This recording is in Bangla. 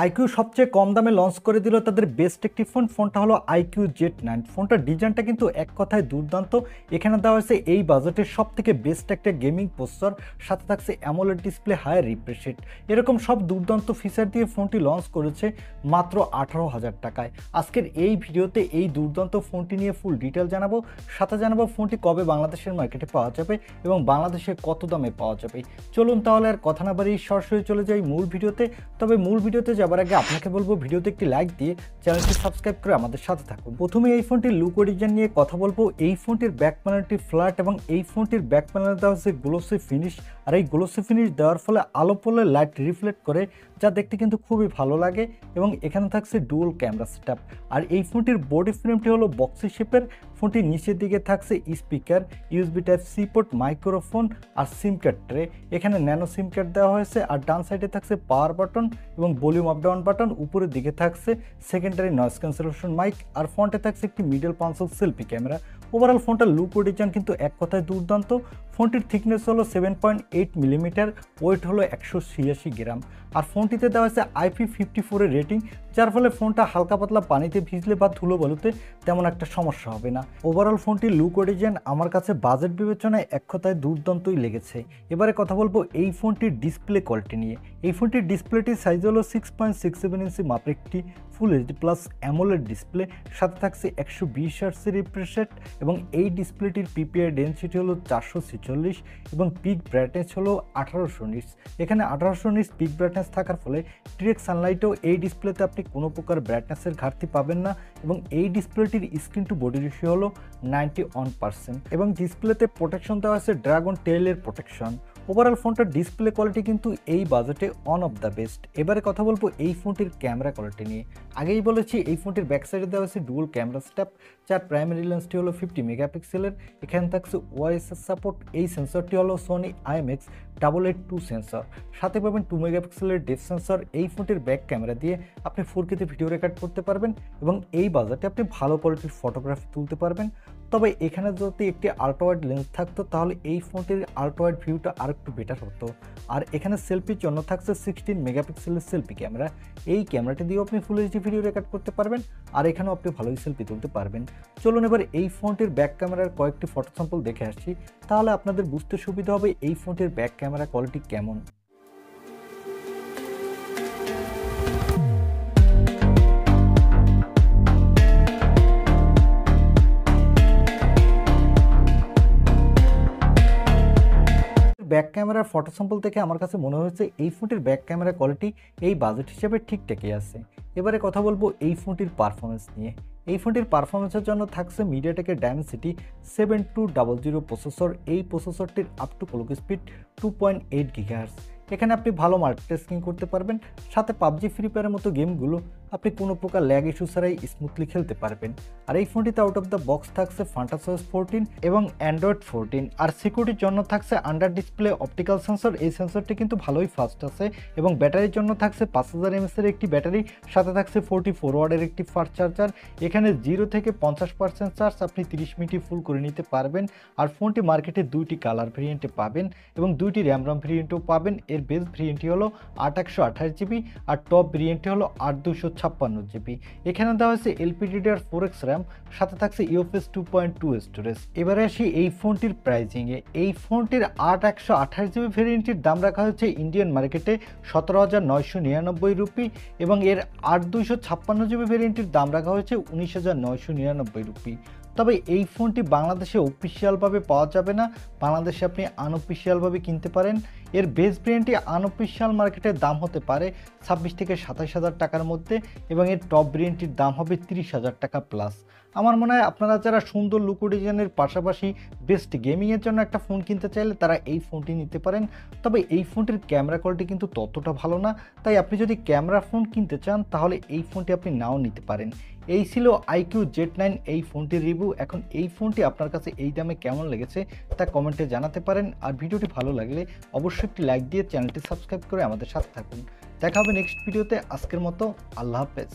IQOO সবচেয়ে কম দামে লঞ্চ করে দিল তাদের বেস্ট একটি ফোনটা হলো IQOO Z9। ফোনটার ডিজাইনটা কিন্তু এক কথায় দুর্দান্ত। এখানে দেওয়া হয়েছে এই বাজেটের সবথেকে বেস্ট একটা গেমিং প্রসেসর, সাথে থাকছে AMOLED display, high refresh rate, এরকম সব দুর্দান্ত ফিচার দিয়ে ফোনটি লঞ্চ করেছে মাত্র 18,000 টাকায়। আজকের এই ভিডিওতে এই দুর্দান্ত ফোনটি নিয়ে ফুল ডিটেল জানাবো, সাথে জানাবো ফোনটি কবে বাংলাদেশের মার্কেটে পাওয়া যাবে এবং বাংলাদেশে কত দামে পাওয়া যাবে। চলুন তাহলে আর কথা না বাড়িয়ে সরাসরি চলে যাই মূল ভিডিওতে। তবে মূল ভিডিওতে যাবার আগে আপনাকে বলবো ভিডিওতে একটি লাইক দিয়ে চ্যানেলটি সাবস্ক্রাইব করে আমাদের সাথে থাকুন। প্রথমে এই ফোনটির লুক ও ডিজাইন নিয়ে কথা বলবো। এই ফোনটির ব্যাক প্যানেলটি ফ্ল্যাট এবং এই ফোনটির ব্যাক প্যানেলে দেওয়া হচ্ছে গ্লোসি ফিনিশ, আর এই গ্লোসি ফিনিশ দেওয়ার ফলে আলো পড়লে লাইট রিফ্লেক্ট করে, যা দেখতে কিন্তু খুবই ভালো লাগে। এবং এখানে থাকছে ডুয়াল ক্যামেরা সেটআপ। আর এই ফোনটির বডি ফ্রেমটি হলো বক্সি শেপের। ফোনটির নিচের দিকে থাকছে speaker, USB type C port, microphone আর সিম কার্ড ট্রে। এখানে ন্যানো সিম কার্ড দেওয়া হয়েছে। আর ডান সাইডে থাকছে পাওয়ার বাটন এবং ভলিউম আপ ডাউন বাটন। উপরের দিকে থাকছে সেকেন্ডারি নয়েজ ক্যান্সেলেশন মাইক, আর ফ্রন্টে থাকছে একটি middle console selfie camera. Overall ফোনটার লুক ও ডিজাইন কিন্তু এক কথায় দুর্দান্ত। ফোনটির থিকনেস হলো 7.8 মিলিমিটার, ওয়েট হলো 186 গ্রাম। আর ফোনটিতে দেওয়া হয়েছে IP54 এর রেটিং, যার ফলে ফোনটা হালকা পাতলা পানিতে ভিজলে বা ধুলো বালুতে তেমন একটা সমস্যা হবে না। ওভারঅল ফোনটির লুক ও ডিজাইন আমার কাছে বাজেট বিবেচনায় এক কথায় দুর্দান্তই লেগেছে। এবারে কথা বলবো এই ফোনটির ডিসপ্লে কোয়ালিটি নিয়ে। এই ফোনটির ডিসপ্লেটির সাইজ হলো 6.67 ইঞ্চি মাপের একটি full HD plus AMOLED display, সাথে থাকছে 120 হার্টজ রিফ্রেশ রেট এবং এই ডিসপ্লেটির পিপিআই ডেনসিটি হলো 446 এবং পিক ব্রাইটনেস হলো 1800 নিটস। এখানে 1800 নিটস পিক ব্রাইটনেস থাকার ফলে ডিরেক্ট সানলাইটেও এই ডিসপ্লেতে আপনি কোনো প্রকার ব্রাইটনেসের ঘাটতি পাবেন না। এবং এই ডিসপ্লেটির স্ক্রিন টু বডি রেশিও হলো 91% এবং ডিসপ্লেতে প্রোটেকশন দেওয়া আছে ড্রাগন টেইলের প্রোটেকশন। ওভারঅল ফোনটার ডিসপ্লে কোয়ালিটি কিন্তু এই বাজেটে ওয়ান অফ দ্য বেস্ট। এবারে কথা বলবো এই ফোনটির ক্যামেরা কোয়ালিটি নিয়ে। আগেই বলেছি এই ফোনটির ব্যাক সাইডে দেওয়া হয়েছে ডুয়াল ক্যামেরা সেটআপ, যার প্রাইমারি লেন্সটি হলো 50 মেগাপিক্সেলের। এখানে থাকছে OIS এর সাপোর্ট। এই সেন্সরটি হলো Sony IMX882 সেন্সর। সাথে পাবেন 2 মেগাপিক্সেলের ডেপথ সেন্সর। এই ফোনটির ব্যাক ক্যামেরা দিয়ে আপনি 4K তে ভিডিও রেকর্ড করতে পারবেন এবং এই বাজেটে আপনি ভালো কোয়ালিটির ফটোগ্রাফি তুলতে পারবেন। তবে এখানে যদি একটি আল্ট্রা ওয়াইড লেন্স থাকতো তাহলে এই ফোনটির আল্ট্রা ওয়াইড ভিউটা আর একটু বেটার হতো। আর এখানে সেলফির জন্য থাকছে 16 মেগাপিক্সেলের সেলফি ক্যামেরা। এই ক্যামেরাটি দিয়েও আপনি ফুল এইচডি ভিডিও রেকর্ড করতে পারবেন, আর এখানেও আপনি ভালোই সেলফি তুলতে পারবেন। চলুন এবার এই ফোনটির ব্যাক ক্যামেরার কয়েকটি ফটো স্যাম্পল দেখে আসছি, তাহলে আপনাদের বুঝতে সুবিধা হবে এই ফোনটির ব্যাক ক্যামেরা কোয়ালিটি কেমন। ব্যাক ক্যামেরার ফটো স্যাম্পল থেকে আমার কাছে মনে হয়েছে এই ফোনটির ব্যাক ক্যামেরা কোয়ালিটি এই বাজেট হিসেবে ঠিকঠাকই আছে। এবারে কথা বলবো এই ফোনটির পারফরমেন্স নিয়ে। এই ফোনটির পারফরমেন্সের জন্য থাকছে মিডিয়াটেকের ডাইমেনসিটি 7200 প্রসেসর। এই প্রসেসরটির up to clock speed 2.8 GHz। এখানে আপনি ভালো মাল্টিটাস্কিং করতে পারবেন, সাথে পাবজি ফ্রি ফায়ারের মতো গেমগুলো আপনি কোনো প্রকার ল্যাগ ইস্যু ছাড়াই স্মুথলি খেলতে পারবেন। আর এই ফোনটিতে আউট অফ দ্য বক্স থাকছে FantaSOS 14 এবং অ্যান্ড্রয়েড 14। আর সিকিউরিটির জন্য থাকছে আন্ডার ডিসপ্লে অপটিক্যাল সেন্সর। এই সেন্সরটি কিন্তু ভালোই ফাস্ট আছে। এবং ব্যাটারির জন্য থাকছে 5000 mAh এর একটি ব্যাটারি, সাথে থাকছে 44 ওয়াটের একটি ফাস্ট চার্জার। এখানে 0 থেকে 50% চার্জ আপনি 30 মিনিটে ফুল করে নিতে পারবেন। আর ফোনটি মার্কেটে দুইটি কালার ভেরিয়েন্টে পাবেন এবং দুইটি র্যাম ভেরিয়েন্টও পাবেন। এর বেস ভেরিয়েন্টটি হলো 8128 GB আর টপ ভেরিয়েন্টটি হলো 8256 GB। এখানে দেওয়া হয়েছে LPDDR4X র্যাম, সাথে থাকছে UFS 2.2 স্টোরেজ। এবারে আসি এই ফোনটির প্রাইজিংয়ে। এই ফোনটির 8128 GB ভেরিয়েন্টটির দাম রাখা হয়েছে ইন্ডিয়ান মার্কেটে 17,999 রুপি এবং এর 8256 GB ভেরিয়েন্টটির দাম রাখা হয়েছে 19,999 রুপি। তবে এই ফোনটি বাংলাদেশে অফিসিয়ালভাবে পাওয়া যাবে না, বাংলাদেশে আপনি আনঅফিসিয়ালভাবে কিনতে পারেন। এর বেস ভেরিয়েন্টটি আনঅফিসিয়াল মার্কেটের দাম হতে পারে 26 থেকে 27,000 টাকার মধ্যে এবং এর টপ ভেরিয়েন্টটির দাম হবে 30,000 টাকা প্লাস। আমার মনে হয় আপনারা যারা সুন্দর লুক ডিজাইনের পাশাপাশি বেস্ট গেমিংয়ের জন্য একটা ফোন কিনতে চাইলে তারা এই ফোনটি নিতে পারেন। তবে এই ফোনটির ক্যামেরা কোয়ালিটি কিন্তু ততটা ভালো না, তাই আপনি যদি ক্যামেরা ফোন কিনতে চান তাহলে এই ফোনটি আপনি নাও নিতে পারেন। এই ছিল IQOO Z9 এই ফোনটির রিভিউ। এখন এই ফোনটি আপনার কাছে এই দামে কেমন লেগেছে তা কমেন্টে জানাতে পারেন। আর ভিডিওটি ভালো লাগলে অবশ্যই একটি লাইক দিয়ে চ্যানেলটি সাবস্ক্রাইব করে আমাদের সাথে থাকুন। দেখা হবে নেক্সট ভিডিওতে। আজকের মতো আল্লাহ হাফেজ।